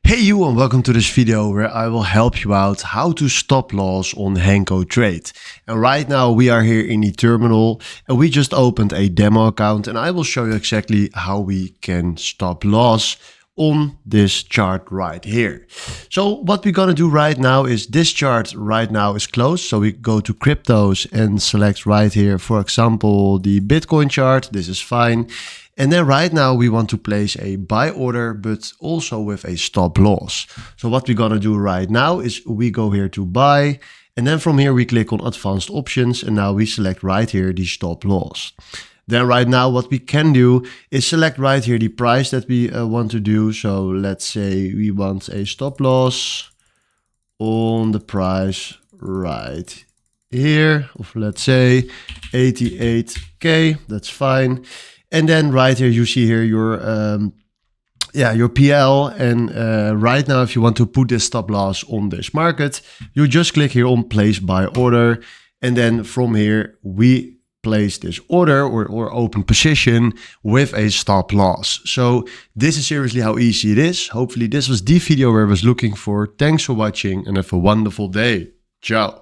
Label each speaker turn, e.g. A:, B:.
A: Hey you, and welcome to this video where I will help you out how to stop loss on HankoTrade. And right now we are here in the terminal and we just opened a demo account and I will show you exactly how we can stop loss on this chart right here. So what we're gonna do right now is this chart right now is closed. So we go to cryptos and select right here, for example, the Bitcoin chart. This is fine. And then right now we want to place a buy order, but also with a stop loss. So what we're gonna do right now is we go here to buy, and then from here we click on advanced options, and now we select right here the stop loss. Then right now what we can do is select right here the price that we want to do. So let's say we want a stop loss on the price right here of, let's say, 88K, that's fine. And then right here, you see here your PL. And right now, if you want to put this stop loss on this market, you just click here on place buy order. And then from here, we place this order or open position with a stop loss. So this is seriously how easy it is. Hopefully this was the video where I was looking for. Thanks for watching and have a wonderful day. Ciao.